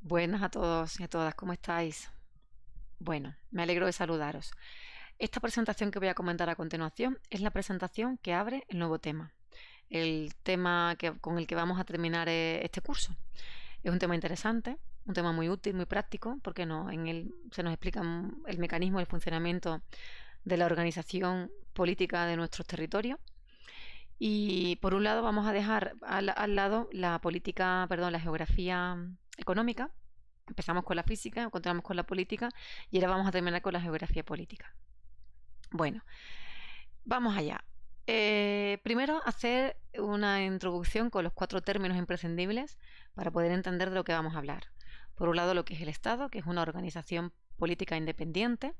Buenas a todos y a todas, ¿cómo estáis? Bueno, me alegro de saludaros. Esta presentación que voy a comentar a continuación es la presentación que abre el nuevo tema, el tema con el que vamos a terminar este curso. Es un tema interesante, un tema muy útil, muy práctico, porque en él se nos explica el mecanismo y el funcionamiento de la organización política de nuestros territorios. Y por un lado vamos a dejar al lado la política, perdón, la geografía económica. Empezamos con la física, continuamos con la política y ahora vamos a terminar con la geografía política. Bueno, vamos allá. Primero hacer una introducción con los 4 términos imprescindibles para poder entender de lo que vamos a hablar. Por un lado, lo que es el Estado, que es una organización política independiente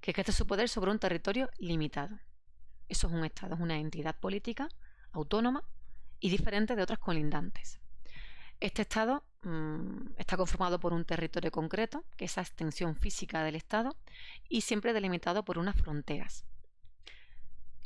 que ejerce su poder sobre un territorio limitado. Eso es un Estado, es una entidad política autónoma y diferente de otras colindantes. Este Estado está conformado por un territorio concreto, que es esa extensión física del Estado, y siempre delimitado por unas fronteras.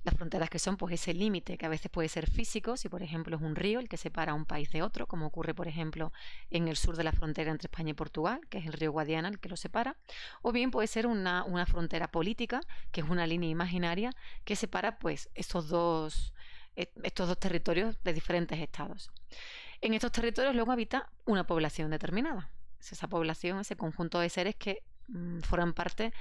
Las fronteras que son pues ese límite que a veces puede ser físico, si por ejemplo es un río el que separa un país de otro, como ocurre por ejemplo en el sur de la frontera entre España y Portugal, que es el río Guadiana el que lo separa, o bien puede ser una frontera política, que es una línea imaginaria que separa pues estos dos territorios de diferentes estados. En estos territorios luego habita una población determinada. Es esa población, ese conjunto de seres que forman parte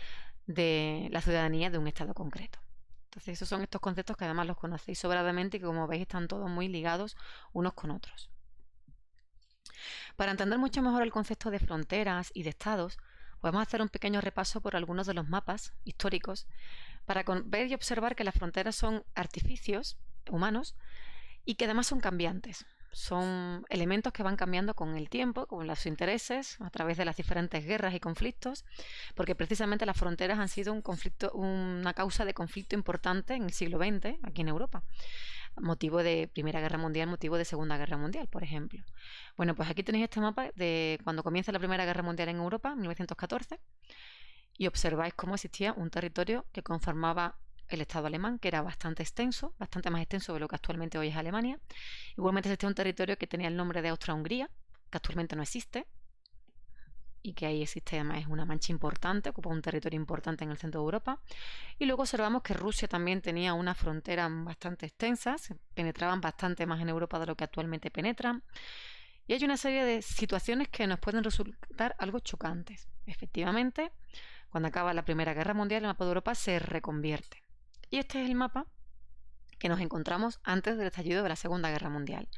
de la ciudadanía de un estado concreto. Entonces, esos son estos conceptos que además los conocéis sobradamente y que, como veis, están todos muy ligados unos con otros. Para entender mucho mejor el concepto de fronteras y de estados, podemos hacer un pequeño repaso por algunos de los mapas históricos para ver y observar que las fronteras son artificios humanos y que además son cambiantes. Son elementos que van cambiando con el tiempo, con los intereses, a través de las diferentes guerras y conflictos, porque precisamente las fronteras han sido una causa de conflicto importante en el siglo XX, aquí en Europa. Motivo de Primera Guerra Mundial, motivo de Segunda Guerra Mundial, por ejemplo. Bueno, pues aquí tenéis este mapa de cuando comienza la Primera Guerra Mundial en Europa, en 1914, y observáis cómo existía un territorio que conformaba el Estado alemán, que era bastante extenso, bastante más extenso de lo que actualmente hoy es Alemania. Igualmente existía un territorio que tenía el nombre de Austria-Hungría, que actualmente no existe, y que ahí existe además es una mancha importante, ocupa un territorio importante en el centro de Europa. Y luego observamos que Rusia también tenía unas fronteras bastante extensas, penetraban bastante más en Europa de lo que actualmente penetran. Y hay una serie de situaciones que nos pueden resultar algo chocantes. Efectivamente, cuando acaba la Primera Guerra Mundial, el mapa de Europa se reconvierte. Y este es el mapa que nos encontramos antes del estallido de la Segunda Guerra Mundial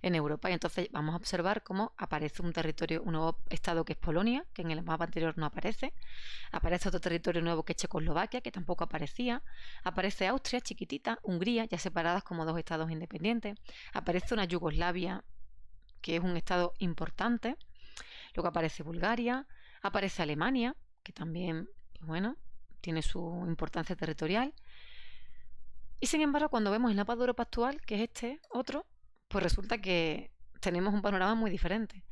en Europa. Y entonces vamos a observar cómo aparece un territorio, un nuevo estado que es Polonia, que en el mapa anterior no aparece. Aparece otro territorio nuevo que es Checoslovaquia, que tampoco aparecía. Aparece Austria, chiquitita, Hungría, ya separadas como dos estados independientes. Aparece una Yugoslavia, que es un estado importante. Luego aparece Bulgaria, aparece Alemania, que también, pues bueno, tiene su importancia territorial. Y sin embargo, cuando vemos el mapa de Europa actual, que es este otro, pues resulta que tenemos un panorama muy diferente.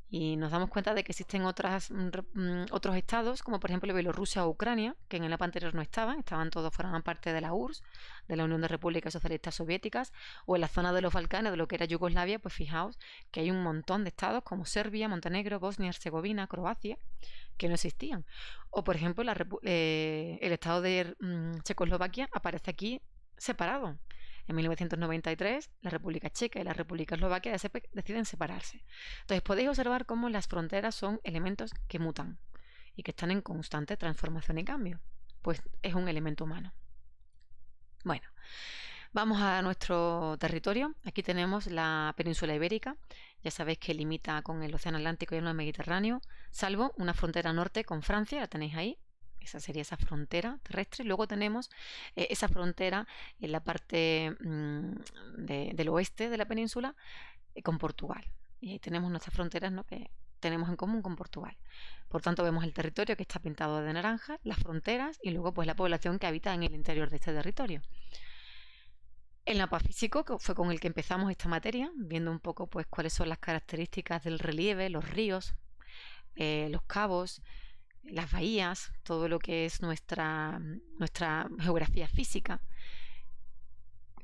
Y nos damos cuenta de que existen otros estados, como por ejemplo Bielorrusia o Ucrania, que en el mapa anterior no estaban todos, formaban parte de la URSS, de la Unión de Repúblicas Socialistas Soviéticas, o en la zona de los Balcanes, de lo que era Yugoslavia, pues fijaos que hay un montón de estados como Serbia, Montenegro, Bosnia, Herzegovina, Croacia, que no existían. O por ejemplo, el estado de Checoslovaquia aparece aquí separado. En 1993, la República Checa y la República Eslovaquia deciden separarse. Entonces podéis observar cómo las fronteras son elementos que mutan y que están en constante transformación y cambio. Pues es un elemento humano. Bueno, vamos a nuestro territorio. Aquí tenemos la península ibérica. Ya sabéis que limita con el Océano Atlántico y el Mediterráneo, salvo una frontera norte con Francia, la tenéis ahí. Esa sería esa frontera terrestre. Luego tenemos esa frontera en la parte del oeste de la península con Portugal. Y ahí tenemos nuestras fronteras, ¿no?, que tenemos en común con Portugal. Por tanto, vemos el territorio que está pintado de naranja, las fronteras y luego pues la población que habita en el interior de este territorio. El mapa físico, que fue con el que empezamos esta materia, viendo un poco pues cuáles son las características del relieve, los ríos, los cabos, las bahías, todo lo que es nuestra geografía física.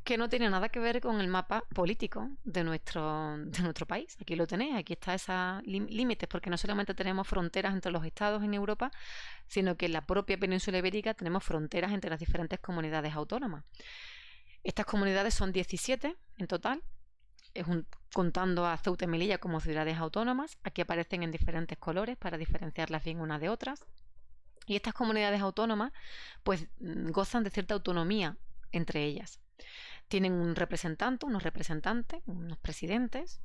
que no tiene nada que ver con el mapa político de nuestro país. Aquí lo tenéis, aquí está esos límites, porque no solamente tenemos fronteras entre los estados en Europa, sino que en la propia península ibérica tenemos fronteras entre las diferentes comunidades autónomas. Estas comunidades son 17 en total, contando a Ceuta y Melilla como ciudades autónomas. Aquí aparecen en diferentes colores para diferenciarlas bien unas de otras. Y estas comunidades autónomas pues gozan de cierta autonomía entre ellas. Tienen un representante, unos representantes, unos presidentes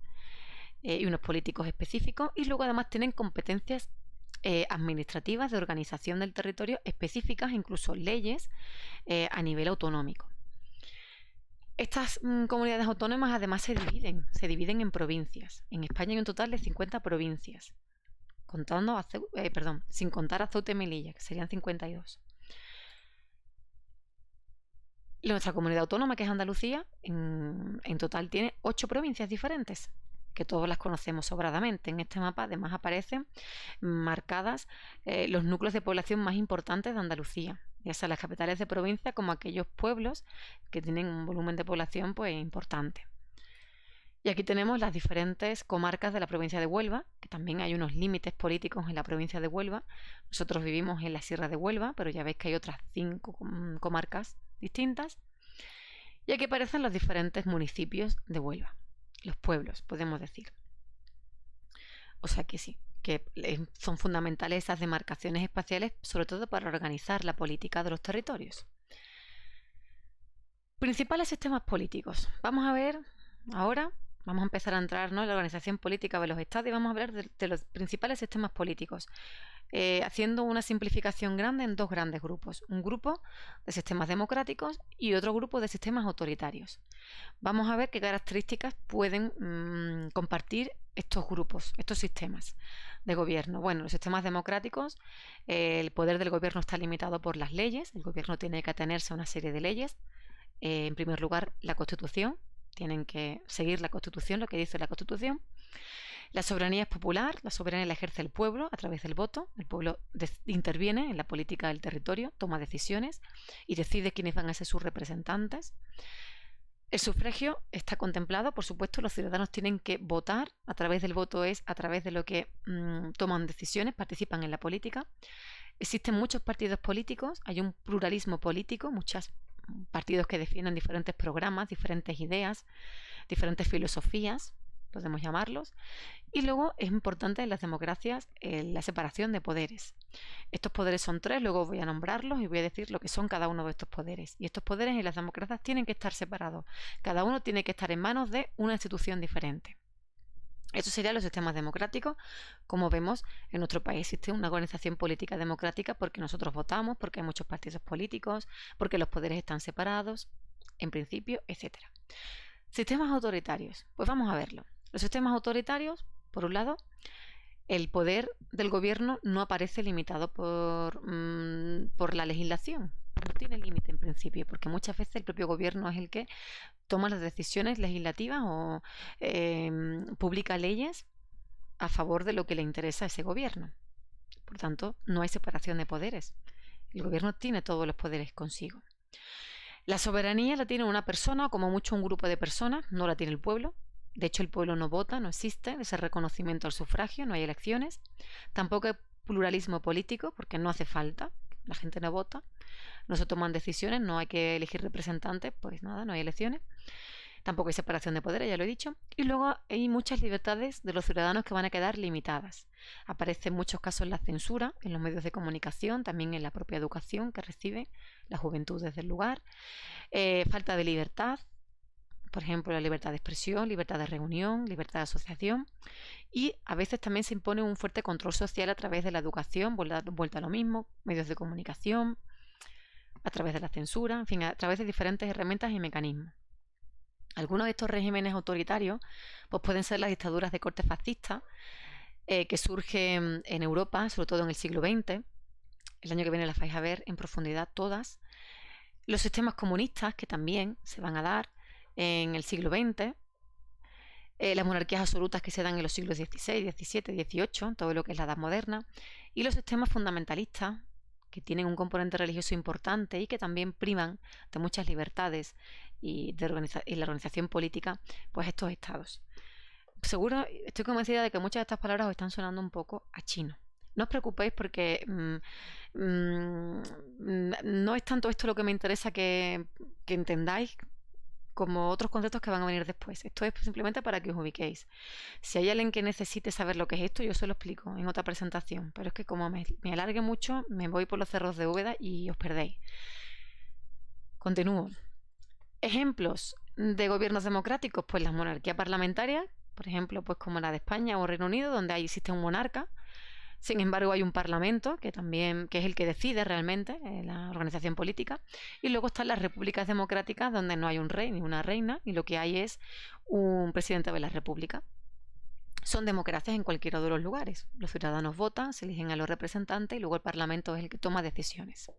y unos políticos específicos, y luego además tienen competencias administrativas de organización del territorio específicas, incluso leyes a nivel autonómico. Estas comunidades autónomas además se dividen en provincias. En España hay un total de 50 provincias, sin contar a Ceuta y Melilla, que serían 52. Nuestra comunidad autónoma, que es Andalucía, en total tiene 8 provincias diferentes, que todos las conocemos sobradamente. En este mapa además aparecen marcadas los núcleos de población más importantes de Andalucía, ya sea las capitales de provincia como aquellos pueblos que tienen un volumen de población pues importante. Y aquí tenemos las diferentes comarcas de la provincia de Huelva, que también hay unos límites políticos en la provincia de Huelva. Nosotros vivimos en la Sierra de Huelva, pero ya veis que hay otras 5 comarcas distintas. Y aquí aparecen los diferentes municipios de Huelva, los pueblos, podemos decir. O sea que sí, que son fundamentales esas demarcaciones espaciales, sobre todo para organizar la política de los territorios. Principales sistemas políticos. Vamos a ver ahora, vamos a empezar a entrar, ¿no?, en la organización política de los estados, y vamos a hablar de los principales sistemas políticos, haciendo una simplificación grande en 2 grandes grupos: un grupo de sistemas democráticos y otro grupo de sistemas autoritarios. Vamos a ver qué características pueden compartir estos grupos, estos sistemas de gobierno. Bueno, los sistemas democráticos, el poder del gobierno está limitado por las leyes. El gobierno tiene que atenerse a una serie de leyes. En primer lugar, la Constitución. Tienen que seguir la Constitución, lo que dice la Constitución. La soberanía es popular, la soberanía la ejerce el pueblo a través del voto. El pueblo interviene en la política del territorio, toma decisiones y decide quiénes van a ser sus representantes. El sufragio está contemplado, por supuesto, los ciudadanos tienen que votar. A través del voto es a través de lo que toman decisiones, participan en la política. Existen muchos partidos políticos, hay un pluralismo político, muchos partidos que defienden diferentes programas, diferentes ideas, diferentes filosofías, podemos llamarlos. Y luego es importante en las democracias la separación de poderes. Estos poderes son 3, luego voy a nombrarlos y voy a decir lo que son cada uno de estos poderes. Y estos poderes en las democracias tienen que estar separados. Cada uno tiene que estar en manos de una institución diferente. Estos serían los sistemas democráticos. Como vemos, en nuestro país existe una organización política democrática porque nosotros votamos, porque hay muchos partidos políticos, porque los poderes están separados, en principio, etc. Sistemas autoritarios. Pues vamos a verlo. Los sistemas autoritarios, por un lado, el poder del gobierno no aparece limitado por la legislación. No tiene límite en principio, porque muchas veces el propio gobierno es el que toma las decisiones legislativas o publica leyes a favor de lo que le interesa a ese gobierno. Por tanto, no hay separación de poderes. El gobierno tiene todos los poderes consigo. La soberanía la tiene una persona o como mucho un grupo de personas, no la tiene el pueblo. De hecho, el pueblo no vota, no existe ese reconocimiento al sufragio, no hay elecciones. Tampoco hay pluralismo político, porque no hace falta, la gente no vota, no se toman decisiones, no hay que elegir representantes, pues nada, no hay elecciones. Tampoco hay separación de poderes, ya lo he dicho. Y luego hay muchas libertades de los ciudadanos que van a quedar limitadas. Aparece en muchos casos la censura en los medios de comunicación, también en la propia educación que recibe la juventud desde el lugar. Falta de libertad, por ejemplo, la libertad de expresión, libertad de reunión, libertad de asociación. Y a veces también se impone un fuerte control social a través de la educación, vuelta a lo mismo, medios de comunicación, a través de la censura, en fin, a través de diferentes herramientas y mecanismos. Algunos de estos regímenes autoritarios pues pueden ser las dictaduras de corte fascista que surgen en Europa, sobre todo en el siglo XX. El año que viene las vais a ver en profundidad todas. Los sistemas comunistas, que también se van a dar en el siglo XX. Las monarquías absolutas que se dan en los siglos XVI, XVII, XVIII, todo lo que es la Edad Moderna. Y los sistemas fundamentalistas, que tienen un componente religioso importante y que también privan de muchas libertades y la organización política, pues estos estados. Seguro, estoy convencida de que muchas de estas palabras os están sonando un poco a chino. No os preocupéis porque no es tanto esto lo que me interesa que entendáis como otros conceptos que van a venir después. Esto es simplemente para que os ubiquéis. Si hay alguien que necesite saber lo que es esto, yo se lo explico en otra presentación. Pero es que como me alargue mucho, me voy por los cerros de Úbeda y os perdéis. Continúo. Ejemplos de gobiernos democráticos, pues las monarquías parlamentarias, por ejemplo, pues como la de España o Reino Unido, donde ahí existe un monarca. Sin embargo, hay un parlamento que es el que decide realmente la organización política. Y luego están las repúblicas democráticas, donde no hay un rey ni una reina, y lo que hay es un presidente de la república. Son democracias en cualquiera de los lugares. Los ciudadanos votan, se eligen a los representantes y luego el parlamento es el que toma decisiones.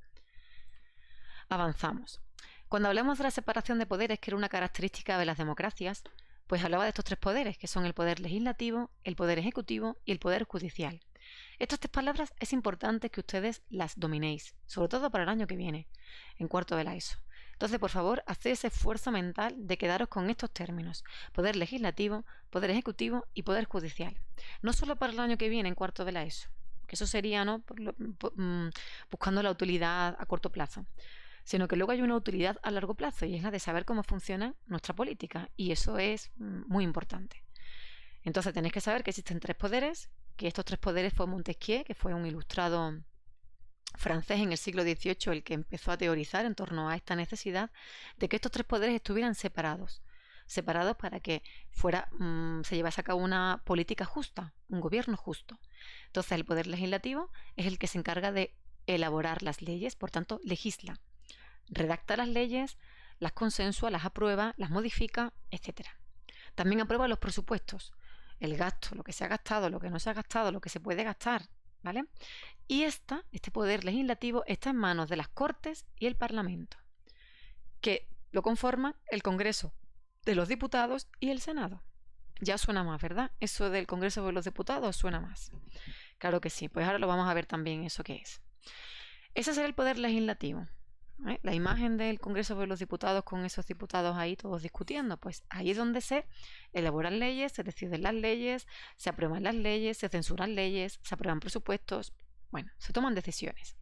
Avanzamos. Cuando hablamos de la separación de poderes, que era una característica de las democracias, pues hablaba de estos tres poderes, que son el poder legislativo, el poder ejecutivo y el poder judicial. Estas tres palabras es importante que ustedes las dominéis, sobre todo para el año que viene, en cuarto de la ESO. Entonces, por favor, haced ese esfuerzo mental de quedaros con estos términos: poder legislativo, poder ejecutivo y poder judicial. No solo para el año que viene, en cuarto de la ESO, que eso sería, ¿no?, buscando la utilidad a corto plazo, sino que luego hay una utilidad a largo plazo y es la de saber cómo funciona nuestra política, y eso es muy importante. Entonces tenéis que saber que existen tres poderes, que estos tres poderes fue Montesquieu, que fue un ilustrado francés en el siglo XVIII el que empezó a teorizar en torno a esta necesidad de que estos tres poderes estuvieran separados para que se llevase a cabo una política justa, un gobierno justo. Entonces el poder legislativo es el que se encarga de elaborar las leyes, por tanto legisla, redacta las leyes, las consensúa, las aprueba, las modifica, etc. También aprueba los presupuestos, el gasto, lo que se ha gastado, lo que no se ha gastado, lo que se puede gastar, ¿vale? Y este poder legislativo está en manos de las Cortes y el Parlamento, que lo conforman el Congreso de los Diputados y el Senado. Ya suena más, ¿verdad? Eso del Congreso de los Diputados suena más. Claro que sí, pues ahora lo vamos a ver también eso que es. Ese será el poder legislativo. La imagen del Congreso de los Diputados con esos diputados ahí todos discutiendo, pues ahí es donde se elaboran leyes, se deciden las leyes, se aprueban las leyes, se censuran leyes, se aprueban presupuestos, bueno, se toman decisiones.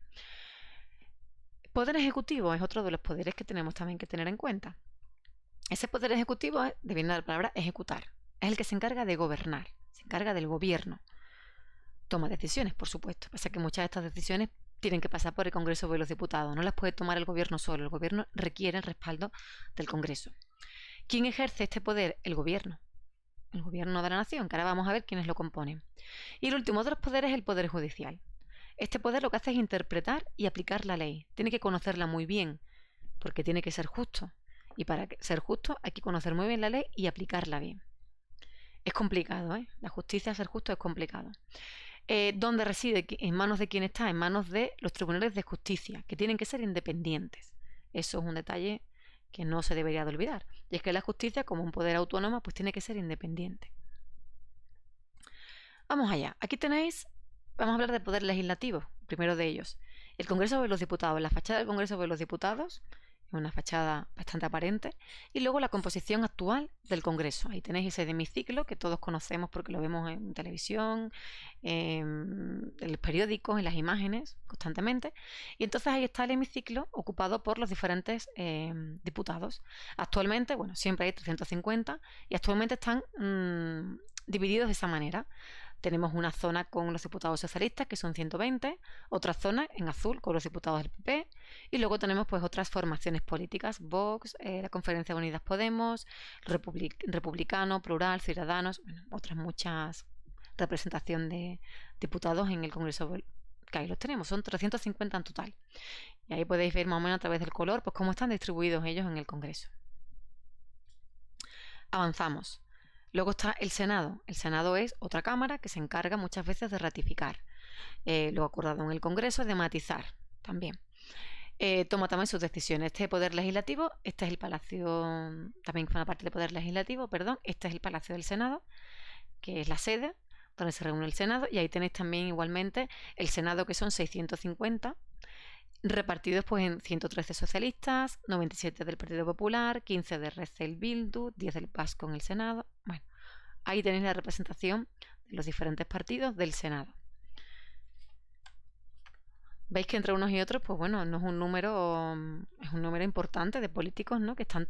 Poder ejecutivo es otro de los poderes que tenemos también que tener en cuenta. Ese poder ejecutivo viene de la palabra ejecutar, es el que se encarga de gobernar, se encarga del gobierno. Toma decisiones, por supuesto, pasa que muchas de estas decisiones tienen que pasar por el Congreso de los Diputados. No las puede tomar el gobierno solo. El gobierno requiere el respaldo del Congreso. ¿Quién ejerce este poder? El gobierno. El gobierno de la nación, que ahora vamos a ver quiénes lo componen. Y el último de los poderes es el poder judicial. Este poder lo que hace es interpretar y aplicar la ley. Tiene que conocerla muy bien, porque tiene que ser justo. Y para ser justo hay que conocer muy bien la ley y aplicarla bien. Es complicado, ¿eh? La justicia, ser justo, es complicado. ¿Dónde reside? ¿En manos de quién está? En manos de los tribunales de justicia, que tienen que ser independientes. Eso es un detalle que no se debería de olvidar. Y es que la justicia, como un poder autónomo, pues tiene que ser independiente. Vamos allá. Aquí tenéis, vamos a hablar del poder legislativo, el primero de ellos. El Congreso de los Diputados. La fachada del Congreso de los Diputados, una fachada bastante aparente, y luego la composición actual del Congreso. Ahí tenéis ese hemiciclo que todos conocemos porque lo vemos en televisión, en los periódicos, en las imágenes constantemente, y entonces ahí está el hemiciclo ocupado por los diferentes diputados. Actualmente, bueno, siempre hay 350 y actualmente están divididos de esa manera. Tenemos una zona con los diputados socialistas, que son 120, otra zona en azul con los diputados del PP, y luego tenemos pues otras formaciones políticas: Vox, la Conferencia de Unidas Podemos, Republicano, Plural, Ciudadanos, bueno, otras muchas representación de diputados en el Congreso, que ahí los tenemos, son 350 en total. Y ahí podéis ver más o menos a través del color pues cómo están distribuidos ellos en el Congreso. Avanzamos. Luego está el Senado. El Senado es otra cámara que se encarga muchas veces de ratificar lo acordado en el Congreso, de matizar también. Toma también sus decisiones. Este poder legislativo, este es el Palacio, también forma parte del poder legislativo, perdón, este es el Palacio del Senado, que es la sede donde se reúne el Senado, y ahí tenéis también igualmente el Senado, que son 650, repartidos pues en 113 socialistas, 97 del Partido Popular, 15 de Recel Bildu, 10 del PAS con el Senado. Bueno, ahí tenéis la representación de los diferentes partidos del Senado. Veis que entre unos y otros, pues bueno, no es un número importante de políticos, ¿no?, que están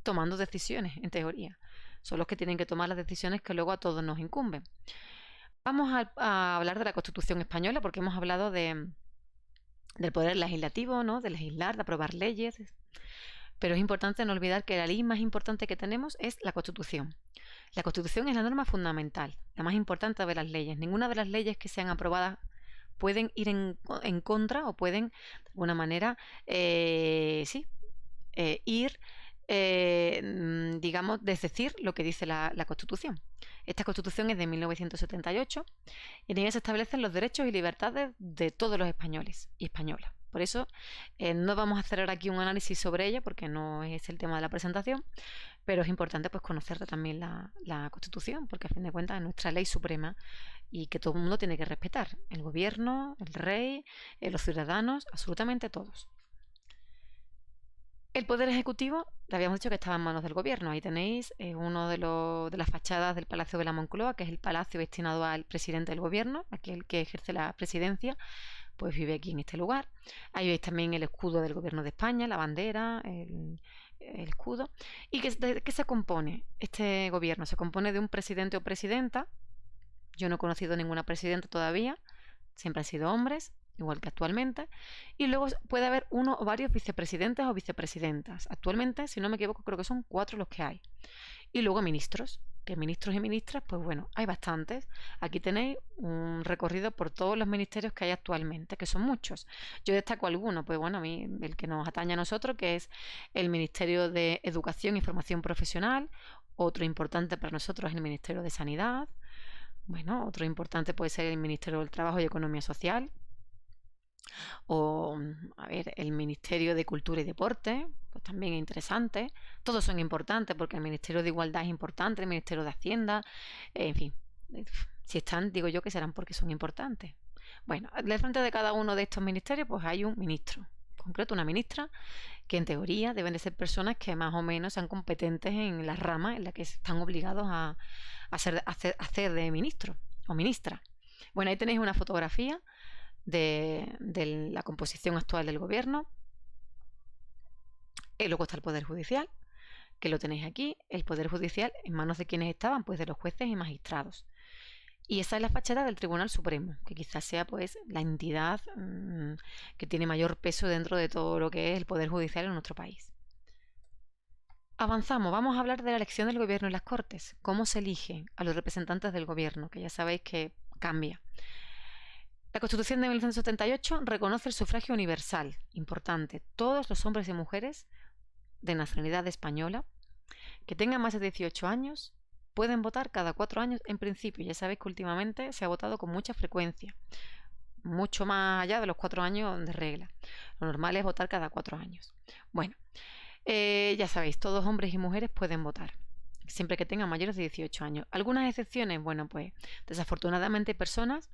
tomando decisiones, en teoría. Son los que tienen que tomar las decisiones que luego a todos nos incumben. Vamos a hablar de la Constitución española, porque hemos hablado del poder legislativo, ¿no?, de legislar, de aprobar leyes. Pero es importante no olvidar que la ley más importante que tenemos es la Constitución. La Constitución es la norma fundamental, la más importante de las leyes. Ninguna de las leyes que sean aprobadas pueden ir en contra o pueden, de alguna manera, ir, digamos, desdecir lo que dice la Constitución. Esta Constitución es de 1978 y en ella se establecen los derechos y libertades de todos los españoles y españolas. Por eso no vamos a hacer ahora aquí un análisis sobre ella porque no es el tema de la presentación, pero es importante pues conocer también la Constitución, porque a fin de cuentas es nuestra ley suprema y que todo el mundo tiene que respetar: el gobierno, el rey, los ciudadanos, absolutamente todos. El poder ejecutivo, le habíamos dicho que estaba en manos del gobierno. Ahí tenéis uno de las fachadas del Palacio de la Moncloa, que es el palacio destinado al presidente del gobierno, aquel que ejerce la presidencia, pues vive aquí en este lugar. Ahí veis también el escudo del gobierno de España, la bandera, el escudo. ¿Y de qué se compone este gobierno? Se compone de un presidente o presidenta. Yo no he conocido ninguna presidenta todavía, siempre han sido hombres, igual que actualmente, y luego puede haber uno o varios vicepresidentes o vicepresidentas. Actualmente, si no me equivoco, creo que son 4 los que hay. Y luego ministros, que ministros y ministras, pues bueno, hay bastantes. Aquí tenéis un recorrido por todos los ministerios que hay actualmente, que son muchos. Yo destaco algunos, pues bueno, a mí, el que nos atañe a nosotros, que es el Ministerio de Educación y Formación Profesional. Otro importante para nosotros es el Ministerio de Sanidad. Bueno, otro importante puede ser el Ministerio del Trabajo y Economía Social. O, a ver, el Ministerio de Cultura y Deporte, pues también es interesante. Todos son importantes porque el Ministerio de Igualdad es importante, el Ministerio de Hacienda, en fin. Si están, digo yo que serán porque son importantes. Bueno, al frente de cada uno de estos ministerios pues hay un ministro, en concreto una ministra, que en teoría deben de ser personas que más o menos sean competentes en la rama en la que están obligados a hacer de ministro o ministra. Bueno, ahí tenéis una fotografía de la composición actual del gobierno. Luego está el Poder Judicial, que lo tenéis aquí. El Poder Judicial, ¿en manos de quienes estaban? Pues de los jueces y magistrados. Y esa es la fachada del Tribunal Supremo, que quizás sea pues la entidad que tiene mayor peso dentro de todo lo que es el Poder Judicial en nuestro país. Avanzamos, vamos a hablar de la elección del gobierno en las Cortes. ¿Cómo se eligen a los representantes del gobierno? Que ya sabéis que cambia. La Constitución de 1978 reconoce el sufragio universal, importante. Todos los hombres y mujeres de nacionalidad española que tengan más de 18 años pueden votar cada 4 años en principio. Ya sabéis que últimamente se ha votado con mucha frecuencia, mucho más allá de los 4 años de regla. Lo normal es votar cada 4 años. Bueno, ya sabéis, todos hombres y mujeres pueden votar, siempre que tengan mayores de 18 años. Algunas excepciones, bueno, pues desafortunadamente hay personas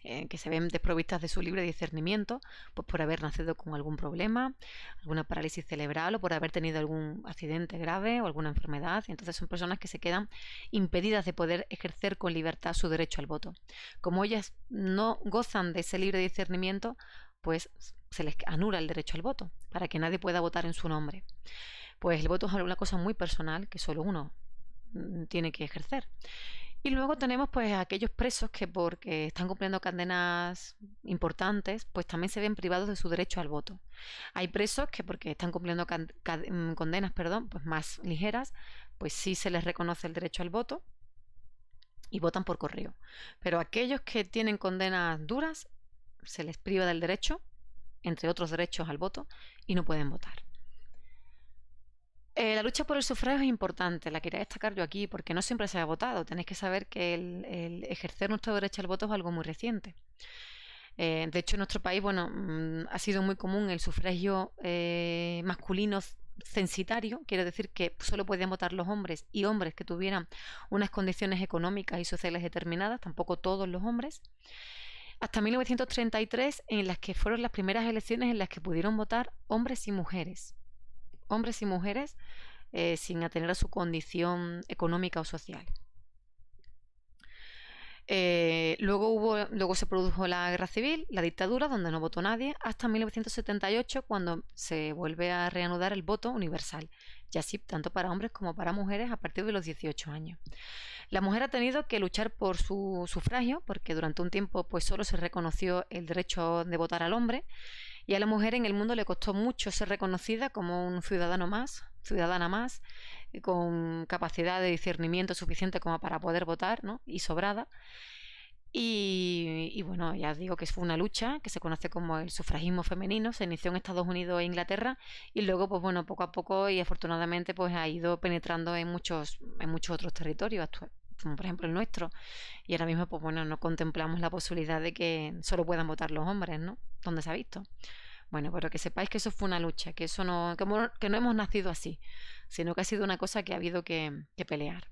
que se ven desprovistas de su libre discernimiento, pues por haber nacido con algún problema, alguna parálisis cerebral o por haber tenido algún accidente grave o alguna enfermedad. Y entonces son personas que se quedan impedidas de poder ejercer con libertad su derecho al voto. Como ellas no gozan de ese libre discernimiento, pues se les anula el derecho al voto para que nadie pueda votar en su nombre. Pues el voto es una cosa muy personal que solo uno tiene que ejercer. Y luego tenemos pues aquellos presos que porque están cumpliendo condenas importantes, pues también se ven privados de su derecho al voto. Hay presos que porque están cumpliendo condenas, pues más ligeras, pues sí se les reconoce el derecho al voto y votan por correo. Pero aquellos que tienen condenas duras, se les priva del derecho, entre otros derechos, al voto y no pueden votar. La lucha por el sufragio es importante, la quería destacar yo aquí porque no siempre se ha votado. Tenéis que saber que el ejercer nuestro derecho al voto es algo muy reciente. De hecho, en nuestro país, bueno, ha sido muy común el sufragio masculino censitario, quiere decir que solo podían votar los hombres y hombres que tuvieran unas condiciones económicas y sociales determinadas, tampoco todos los hombres. hasta 1933, en las que fueron las primeras elecciones en las que pudieron votar hombres y mujeres. Hombres y mujeres sin atener a su condición económica o social. Luego se produjo la guerra civil, la dictadura, donde no votó nadie, hasta 1978, cuando se vuelve a reanudar el voto universal, y así tanto para hombres como para mujeres a partir de los 18 años. La mujer ha tenido que luchar por su sufragio, porque durante un tiempo pues solo se reconoció el derecho de votar al hombre, y a la mujer en el mundo le costó mucho ser reconocida como un ciudadana más, con capacidad de discernimiento suficiente como para poder votar, ¿no? Y sobrada. Y bueno, ya digo que fue una lucha que se conoce como el sufragismo femenino, se inició en Estados Unidos e Inglaterra y luego, pues bueno, poco a poco y afortunadamente pues ha ido penetrando en muchos otros territorios, como por ejemplo el nuestro. Y ahora mismo, pues bueno, no contemplamos la posibilidad de que solo puedan votar los hombres, ¿no? ¿Dónde se ha visto? Bueno, pero que sepáis que eso fue una lucha, que eso no, que no hemos nacido así, sino que ha sido una cosa que ha habido que pelear.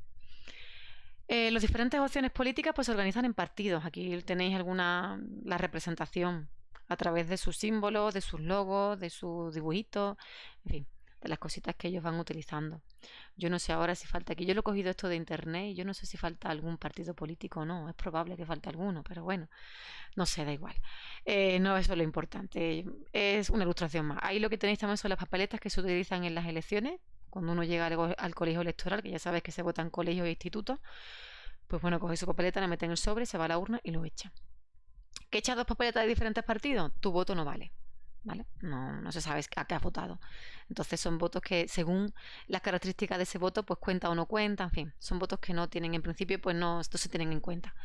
Las diferentes opciones políticas pues se organizan en partidos. Aquí tenéis la representación a través de sus símbolos, de sus logos, de sus dibujitos, en fin, de las cositas que ellos van utilizando. Yo no sé ahora si falta aquí. Yo lo he cogido esto de internet y yo no sé si falta algún partido político o no. Es probable que falte alguno, pero bueno, no sé, da igual. No, eso es lo importante. Es una ilustración más. Ahí lo que tenéis también son las papeletas que se utilizan en las elecciones. Cuando uno llega al colegio electoral, que ya sabes que se vota en colegios e institutos, pues bueno, coge su papeleta, la mete en el sobre, se va a la urna y lo echa. ¿Que echas dos papeletas de diferentes partidos? Tu voto no vale, ¿vale? No se sabe a qué has votado. Entonces son votos que según las características de ese voto, pues cuenta o no cuenta, en fin, son votos que no tienen en principio, pues no se tienen en cuenta.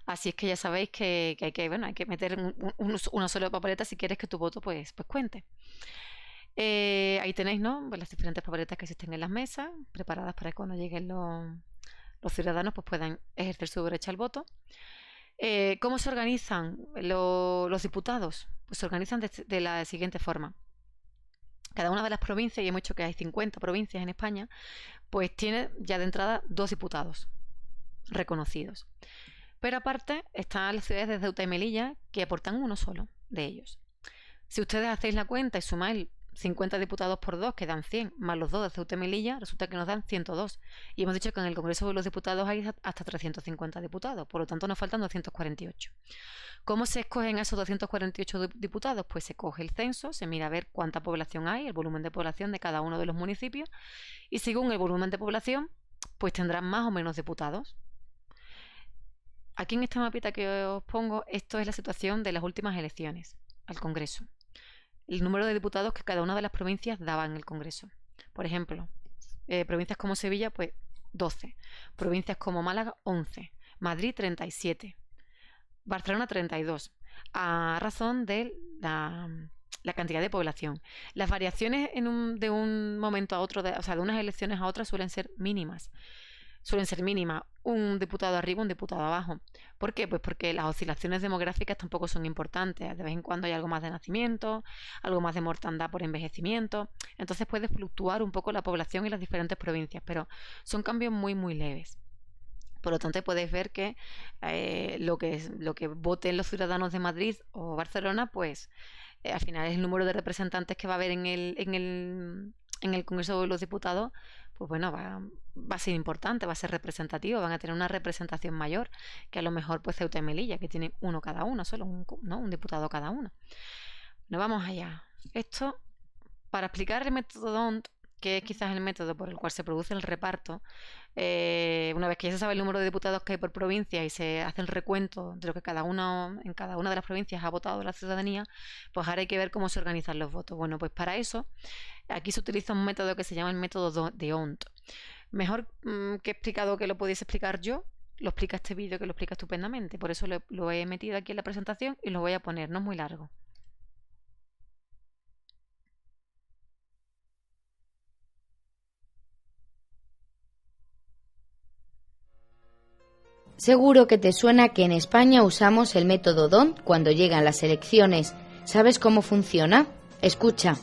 Así es que ya sabéis que hay que meter una sola papeleta si quieres que tu voto pues cuente. Ahí tenéis, ¿no? Pues las diferentes papeletas que existen en las mesas, preparadas para que cuando lleguen los ciudadanos pues puedan ejercer su derecho al voto. ¿Cómo se organizan los diputados? Pues se organizan de la siguiente forma. Cada una de las provincias, y hemos dicho que hay 50 provincias en España, pues tiene ya de entrada 2 diputados reconocidos. Pero aparte están las ciudades de Ceuta y Melilla, que aportan uno solo de ellos. Si ustedes hacéis la cuenta y sumáis 50 diputados por 2, que dan 100, más los 2 de Ceuta y Melilla, resulta que nos dan 102. Y hemos dicho que en el Congreso de los Diputados hay hasta 350 diputados, por lo tanto nos faltan 248. ¿Cómo se escogen esos 248 diputados? Pues se coge el censo, se mira a ver cuánta población hay, el volumen de población de cada uno de los municipios, y según el volumen de población, pues tendrán más o menos diputados. Aquí en esta mapita que os pongo, esto es la situación de las últimas elecciones al Congreso. El número de diputados que cada una de las provincias daba en el Congreso. Por ejemplo, provincias como Sevilla, pues 12. Provincias como Málaga, 11. Madrid, 37. Barcelona, 32. A razón de la cantidad de población. Las variaciones de un momento a otro, de unas elecciones a otras suelen ser mínimas. Un diputado arriba, un diputado abajo. ¿Por qué? Pues porque las oscilaciones demográficas tampoco son importantes. De vez en cuando hay algo más de nacimiento, algo más de mortandad por envejecimiento. Entonces puede fluctuar un poco la población en las diferentes provincias, pero son cambios muy, muy leves. Por lo tanto, podéis ver que lo que voten los ciudadanos de Madrid o Barcelona, pues al final es el número de representantes que va a haber en el Congreso de los Diputados, pues bueno, va a ser importante, va a ser representativo, van a tener una representación mayor que a lo mejor pues Ceuta y Melilla, que tienen uno cada uno, solo un diputado cada uno. Bueno, vamos allá. Esto, para explicar el método DONT, que es quizás el método por el cual se produce el reparto, una vez que ya se sabe el número de diputados que hay por provincia y se hace el recuento de lo que en cada una de las provincias ha votado la ciudadanía, pues ahora hay que ver cómo se organizan los votos. Bueno, pues para eso aquí se utiliza un método que se llama el método de DONT. Mejor que he explicado que lo pudiese explicar yo, lo explica este vídeo que lo explica estupendamente. Por eso lo he metido aquí en la presentación y lo voy a poner, no es muy largo. Seguro que te suena que en España usamos el método DONT cuando llegan las elecciones. ¿Sabes cómo funciona? Escucha.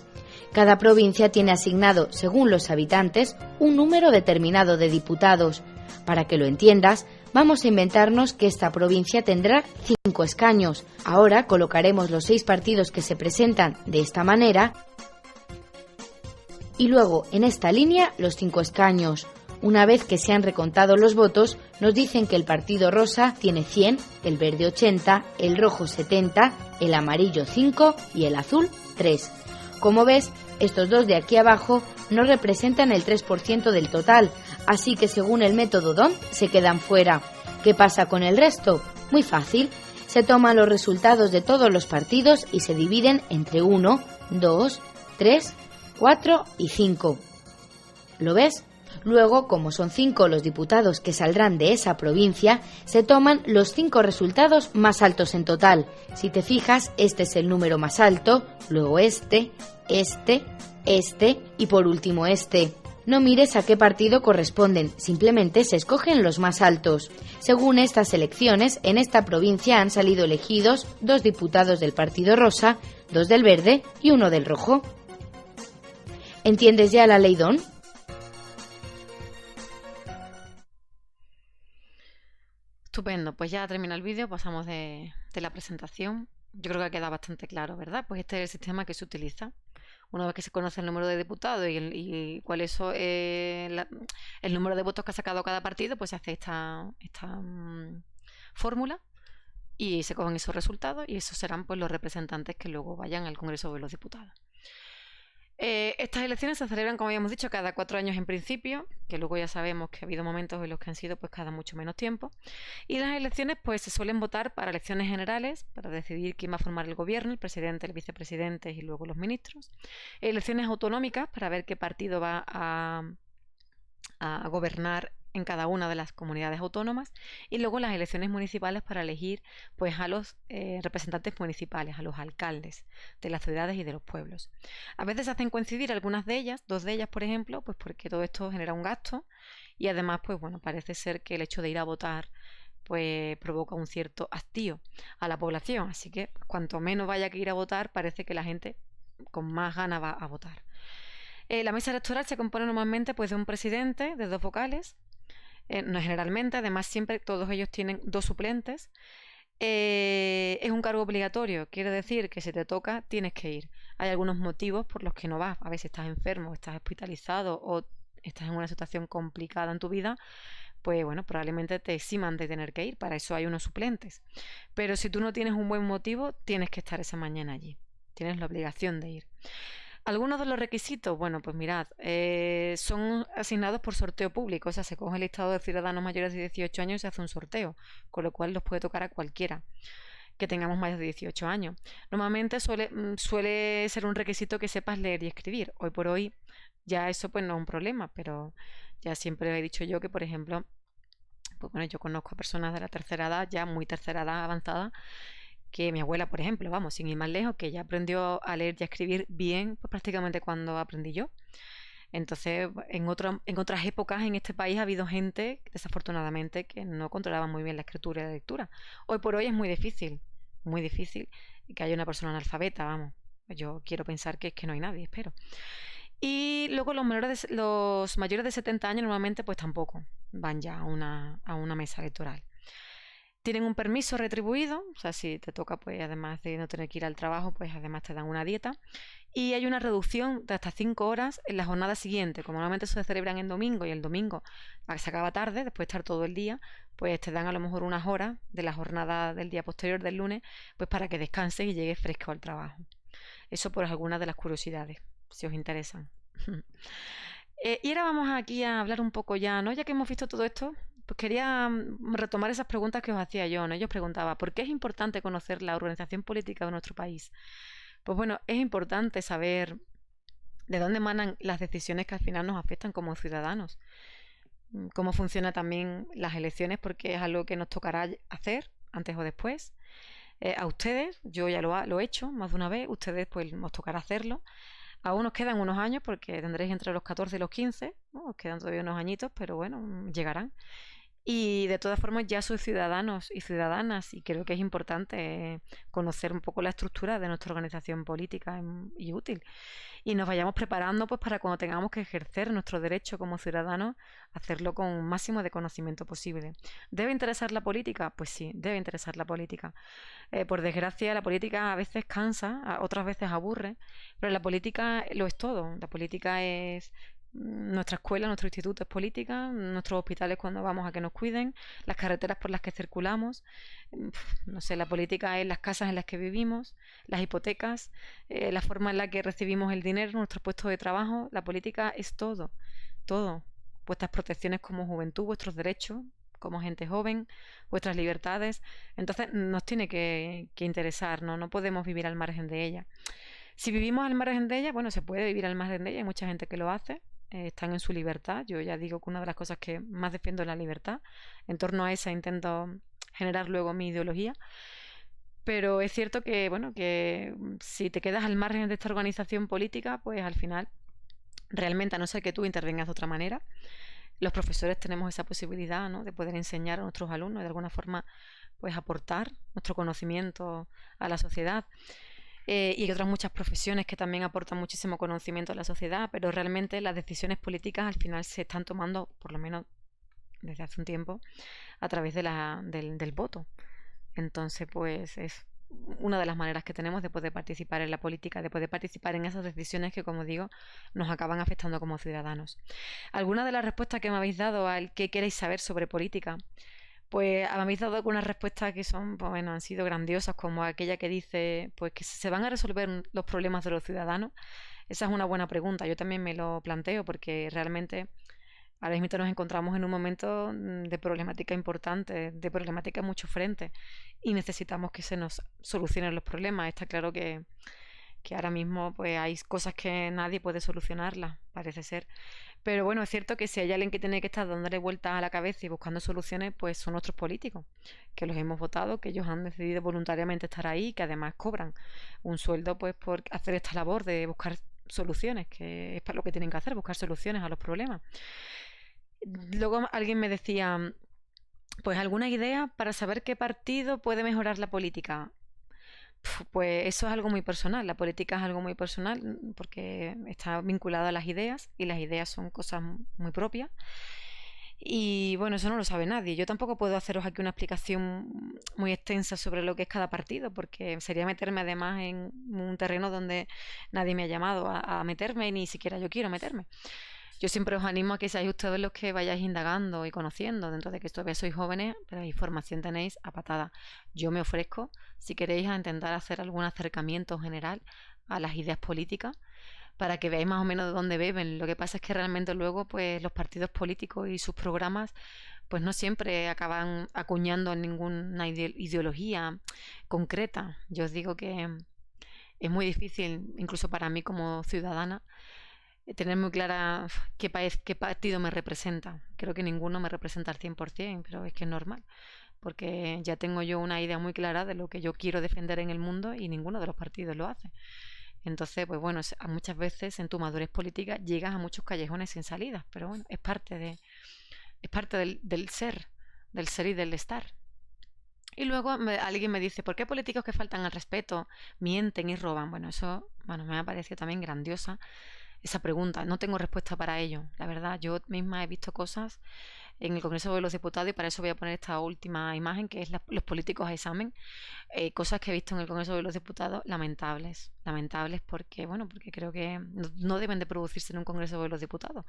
Cada provincia tiene asignado, según los habitantes, un número determinado de diputados. Para que lo entiendas, Vamos a inventarnos que esta provincia tendrá 5 escaños. Ahora colocaremos los 6 partidos que se presentan de esta manera y luego en esta línea los 5 escaños. Una vez que se han recontado los votos, nos dicen que el partido rosa tiene 100, el verde 80, el rojo 70, el amarillo 5 y el azul 3. Como ves, estos dos de aquí abajo no representan el 3% del total, así que según el método DONT se quedan fuera. ¿Qué pasa con el resto? Muy fácil. Se toman los resultados de todos los partidos y se dividen entre 1, 2, 3, 4 y 5. ¿Lo ves? Luego, como son 5 los diputados que saldrán de esa provincia, se toman los 5 resultados más altos en total. Si te fijas, este es el número más alto, luego este y por último este. No mires a qué partido corresponden, simplemente se escogen los más altos. Según estas elecciones, en esta provincia han salido elegidos 2 diputados del Partido Rosa, 2 del Verde y 1 del Rojo. ¿Entiendes ya la ley DONT? Estupendo, pues ya termina el vídeo, pasamos de la presentación. Yo creo que ha quedado bastante claro, ¿verdad? Pues este es el sistema que se utiliza. Una vez que se conoce el número de diputados y cuál es el número de votos que ha sacado cada partido, pues se hace esta fórmula y se cogen esos resultados y esos serán pues los representantes que luego vayan al Congreso de los Diputados. Estas elecciones se celebran, como habíamos dicho, cada 4 años en principio, que luego ya sabemos que ha habido momentos en los que han sido pues cada mucho menos tiempo. Y las elecciones pues se suelen votar para elecciones generales, para decidir quién va a formar el gobierno, el presidente, el vicepresidente y luego los ministros. Elecciones autonómicas para ver qué partido va a gobernar en cada una de las comunidades autónomas, y luego las elecciones municipales para elegir pues a los representantes municipales, a los alcaldes de las ciudades y de los pueblos. A veces hacen coincidir algunas de ellas, 2 de ellas por ejemplo, pues porque todo esto genera un gasto y además pues bueno, parece ser que el hecho de ir a votar pues provoca un cierto hastío a la población, así que cuanto menos vaya que ir a votar, parece que la gente con más ganas va a votar. La mesa electoral se compone normalmente pues de un presidente, de 2 vocales, no generalmente, además siempre todos ellos tienen 2 suplentes. Es un cargo obligatorio, quiere decir que si te toca tienes que ir. Hay algunos motivos por los que no vas, a veces estás enfermo, estás hospitalizado o estás en una situación complicada en tu vida, pues bueno, probablemente te eximan de tener que ir, para eso hay unos suplentes. Pero si tú no tienes un buen motivo, tienes que estar esa mañana allí, tienes la obligación de ir. Algunos de los requisitos, bueno, pues mirad, son asignados por sorteo público, o sea, se coge el listado de ciudadanos mayores de 18 años y se hace un sorteo, con lo cual los puede tocar a cualquiera que tengamos más de 18 años. Normalmente suele ser un requisito que sepas leer y escribir. Hoy por hoy ya eso pues no es un problema, pero ya siempre he dicho yo que, por ejemplo, pues bueno, yo conozco a personas de la tercera edad, ya muy tercera edad avanzada, que mi abuela, por ejemplo, vamos, sin ir más lejos, que ya aprendió a leer y a escribir bien, pues prácticamente cuando aprendí yo. Entonces, en otras épocas en este país ha habido gente, desafortunadamente, que no controlaba muy bien la escritura y la lectura. Hoy por hoy es muy difícil que haya una persona analfabeta, vamos. Yo quiero pensar que es que no hay nadie, espero. Y luego los mayores de 70 años normalmente pues tampoco van ya a una mesa electoral. Tienen un permiso retribuido, o sea, si te toca, pues además de no tener que ir al trabajo, pues además te dan una dieta. Y hay una reducción de hasta 5 horas en la jornada siguiente. Como normalmente se celebran en domingo y el domingo se acaba tarde, después de estar todo el día, pues te dan a lo mejor unas horas de la jornada del día posterior, del lunes, pues para que descanses y llegues fresco al trabajo. Eso por algunas de las curiosidades, si os interesan. Y ahora vamos aquí a hablar un poco ya, ¿no? Ya que hemos visto todo esto, pues quería retomar esas preguntas que os hacía yo, ¿no? Yo os preguntaba, ¿por qué es importante conocer la organización política de nuestro país? Pues bueno, es importante saber de dónde emanan las decisiones que al final nos afectan como ciudadanos. Cómo funcionan también las elecciones, porque es algo que nos tocará hacer antes o después. A ustedes, yo ya lo he hecho más de una vez, ustedes pues os tocará hacerlo. Aún nos quedan unos años porque tendréis entre los 14 y los 15, ¿no? Os quedan todavía unos añitos, pero bueno, llegarán. Y de todas formas ya sois ciudadanos y ciudadanas y creo que es importante conocer un poco la estructura de nuestra organización política y útil. y nos vayamos preparando pues para cuando tengamos que ejercer nuestro derecho como ciudadanos, hacerlo con un máximo de conocimiento posible. ¿Debe interesar la política? Pues sí, debe interesar la política. Por desgracia, la política a veces cansa, otras veces aburre, pero la política lo es todo. La política es nuestra escuela, nuestro instituto es política, nuestros hospitales cuando vamos a que nos cuiden, las carreteras por las que circulamos, no sé, la política es las casas en las que vivimos, las hipotecas, la forma en la que recibimos el dinero, nuestros puestos de trabajo. La política es todo, todo. Vuestras protecciones como juventud, vuestros derechos como gente joven, vuestras libertades. Entonces nos tiene que interesar, ¿no? No podemos vivir al margen de ella. Si vivimos al margen de ella, bueno, se puede vivir al margen de ella, hay mucha gente que lo hace, están en su libertad. Yo ya digo que una de las cosas que más defiendo es la libertad. En torno a esa intento generar luego mi ideología. Pero es cierto que, bueno, que si te quedas al margen de esta organización política, pues al final, realmente, a no ser que tú intervengas de otra manera, los profesores tenemos esa posibilidad, ¿no?, de poder enseñar a nuestros alumnos, de alguna forma, pues aportar nuestro conocimiento a la sociedad. Y hay otras muchas profesiones que también aportan muchísimo conocimiento a la sociedad, pero realmente las decisiones políticas al final se están tomando, por lo menos desde hace un tiempo, a través del voto. Entonces, pues es una de las maneras que tenemos de poder participar en la política, de poder participar en esas decisiones que, como digo, nos acaban afectando como ciudadanos. Algunas de las respuestas que me habéis dado al qué queréis saber sobre política, pues me habéis dado algunas respuestas que son, pues bueno, han sido grandiosas, como aquella que dice, pues que se van a resolver los problemas de los ciudadanos. Esa es una buena pregunta. Yo también me lo planteo porque realmente ahora mismo nos encontramos en un momento de problemática importante, de problemática en muchos frentes, y necesitamos que se nos solucionen los problemas. Está claro que ahora mismo pues hay cosas que nadie puede solucionarlas, parece ser. Pero bueno, es cierto que si hay alguien que tiene que estar dándole vueltas a la cabeza y buscando soluciones, pues son nuestros políticos, que los hemos votado, que ellos han decidido voluntariamente estar ahí, que además cobran un sueldo pues por hacer esta labor de buscar soluciones, que es para lo que tienen que hacer, buscar soluciones a los problemas. Luego alguien me decía, pues alguna idea para saber qué partido puede mejorar la política. Pues eso es algo muy personal, la política es algo muy personal porque está vinculada a las ideas y las ideas son cosas muy propias. Y bueno, eso no lo sabe nadie. Yo tampoco puedo haceros aquí una explicación muy extensa sobre lo que es cada partido, porque sería meterme además en un terreno donde nadie me ha llamado a meterme y ni siquiera yo quiero meterme. Yo siempre os animo a que seáis ustedes los que vayáis indagando y conociendo, dentro de que todavía sois jóvenes, pero información tenéis a patada. Yo me ofrezco, si queréis, a intentar hacer algún acercamiento general a las ideas políticas, para que veáis más o menos de dónde beben. Lo que pasa es que realmente luego pues los partidos políticos y sus programas pues no siempre acaban acuñando ninguna ideología concreta. Yo os digo que es muy difícil, incluso para mí como ciudadana, tener muy clara qué partido me representa. Creo que ninguno me representa al 100%, pero es que es normal, porque ya tengo yo una idea muy clara de lo que yo quiero defender en el mundo y ninguno de los partidos lo hace. Entonces, pues bueno, muchas veces en tu madurez política llegas a muchos callejones sin salidas, pero bueno, es parte del ser y del estar. Y luego alguien me dice, ¿por qué políticos que faltan al respeto mienten y roban? Bueno, eso me ha parecido también grandiosa esa pregunta. No tengo respuesta para ello, la verdad. Yo misma he visto cosas en el Congreso de los Diputados y para eso voy a poner esta última imagen, que es los políticos a examen. Cosas que he visto en el Congreso de los Diputados lamentables porque, bueno, porque creo que no deben de producirse en un Congreso de los Diputados.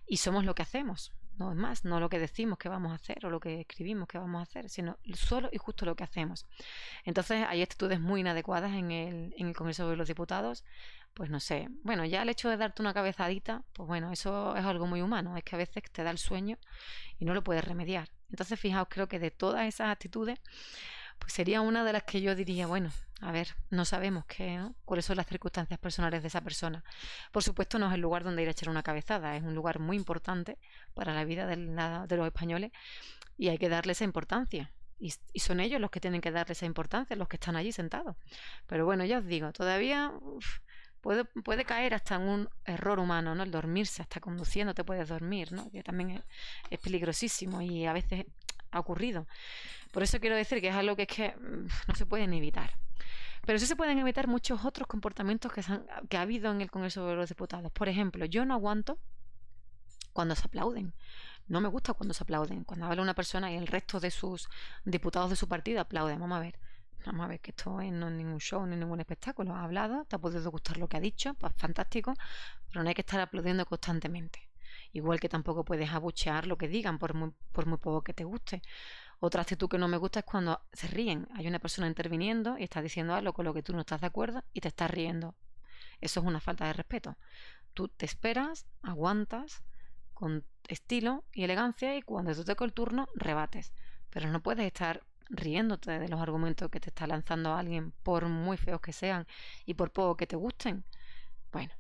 Y somos lo que hacemos, no es más, no lo que decimos que vamos a hacer o lo que escribimos que vamos a hacer, sino solo y justo lo que hacemos. Entonces hay actitudes muy inadecuadas en el Congreso de los Diputados. Pues no sé, bueno, ya el hecho de darte una cabezadita, pues bueno, eso es algo muy humano, es que a veces te da el sueño y no lo puedes remediar. Entonces, fijaos, creo que de todas esas actitudes, pues sería una de las que yo diría, bueno, a ver, no sabemos cuáles son las circunstancias personales de esa persona. Por supuesto, no es el lugar donde ir a echar una cabezada, es un lugar muy importante para la vida de los españoles y hay que darle esa importancia. Y son ellos los que tienen que darle esa importancia, los que están allí sentados. Pero bueno, ya os digo, todavía puede caer hasta en un error humano, ¿no? El dormirse, hasta conduciendo te puedes dormir, ¿no? Que también es peligrosísimo y a veces ha ocurrido. Por eso quiero decir que es algo que no se puede ni evitar. Pero sí se pueden evitar muchos otros comportamientos que ha habido en el Congreso de los Diputados. Por ejemplo, yo no aguanto cuando se aplauden. No me gusta cuando se aplauden. Cuando habla una persona y el resto de sus diputados de su partido aplauden. Vamos a ver. Vamos a ver que esto no es ningún show ni ningún espectáculo. Ha hablado, te ha podido gustar lo que ha dicho, pues fantástico, pero no hay que estar aplaudiendo constantemente. Igual que tampoco puedes abuchear lo que digan por muy poco que te guste. Otra actitud que no me gusta es cuando se ríen. Hay una persona interviniendo y está diciendo algo con lo que tú no estás de acuerdo y te estás riendo. Eso es una falta de respeto. Tú te esperas, aguantas con estilo y elegancia y cuando te toca el turno rebates. Pero no puedes estar riéndote de los argumentos que te está lanzando alguien por muy feos que sean y por poco que te gusten. Bueno,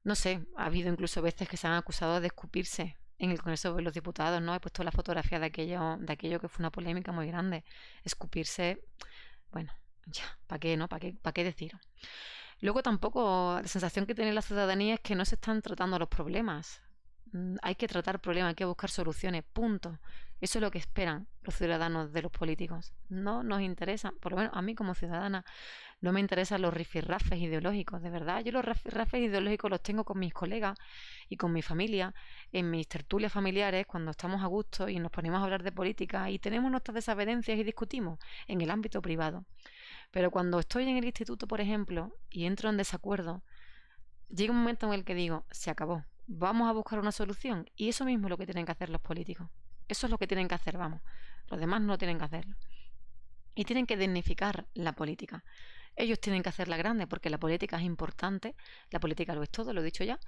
no sé, ha habido incluso veces que se han acusado de escupirse en el Congreso de los Diputados, ¿no? He puesto la fotografía de aquello que fue una polémica muy grande. Escupirse, bueno, ya, ¿para qué, no? ¿Para qué decir? Luego tampoco la sensación que tiene la ciudadanía es que no se están tratando los problemas. Hay que tratar problemas, hay que buscar soluciones, punto. Eso es lo que esperan los ciudadanos de los políticos. No nos interesa, por lo menos a mí como ciudadana, no me interesan los rifirrafes ideológicos, de verdad. Yo los rifirrafes ideológicos los tengo con mis colegas y con mi familia, en mis tertulias familiares, cuando estamos a gusto y nos ponemos a hablar de política y tenemos nuestras desavenencias y discutimos en el ámbito privado. Pero cuando estoy en el instituto, por ejemplo, y entro en desacuerdo, llega un momento en el que digo, se acabó, vamos a buscar una solución. Y eso mismo es lo que tienen que hacer los políticos. Eso es lo que tienen que hacer, vamos. Los demás no tienen que hacerlo. Y tienen que dignificar la política. Ellos tienen que hacerla grande porque la política es importante, la política lo es todo, lo he dicho ya,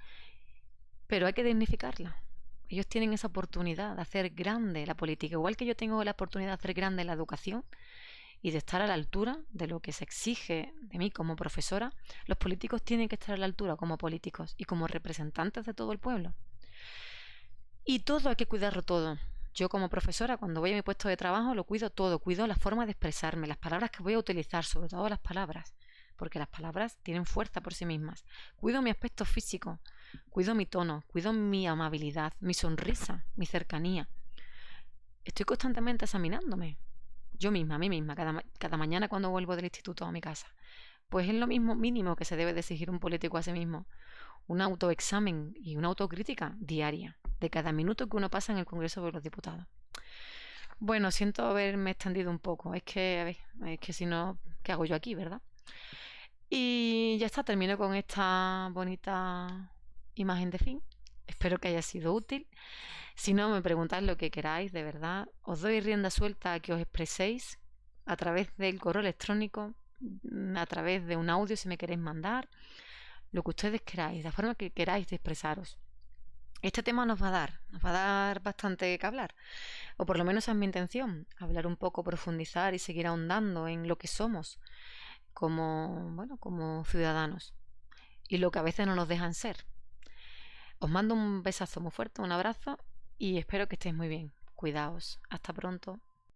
pero hay que dignificarla. Ellos tienen esa oportunidad de hacer grande la política, igual que yo tengo la oportunidad de hacer grande la educación y de estar a la altura de lo que se exige de mí como profesora. Los políticos tienen que estar a la altura como políticos y como representantes de todo el pueblo. Y todo hay que cuidarlo todo. Yo como profesora, cuando voy a mi puesto de trabajo, lo cuido todo, cuido la forma de expresarme, las palabras que voy a utilizar, sobre todo las palabras, porque las palabras tienen fuerza por sí mismas. Cuido mi aspecto físico, cuido mi tono, cuido mi amabilidad, mi sonrisa, mi cercanía. Estoy constantemente examinándome, yo misma, a mí misma, cada mañana cuando vuelvo del instituto a mi casa. Pues es lo mismo mínimo que se debe de exigir un político a sí mismo. Un autoexamen y una autocrítica diaria de cada minuto que uno pasa en el Congreso de los Diputados. Bueno, siento haberme extendido un poco. Es que, a ver, es que si no, ¿qué hago yo aquí, verdad? Y ya está, termino con esta bonita imagen de fin. Espero que haya sido útil. Si no, me preguntáis lo que queráis, de verdad. Os doy rienda suelta a que os expreséis a través del correo electrónico, a través de un audio si me queréis mandar, lo que ustedes queráis, la forma que queráis de expresaros. Este tema nos va a dar bastante que hablar, o por lo menos esa es mi intención, hablar un poco, profundizar y seguir ahondando en lo que somos como, bueno, como ciudadanos y lo que a veces no nos dejan ser. Os mando un besazo muy fuerte, un abrazo y espero que estéis muy bien. Cuidaos. Hasta pronto.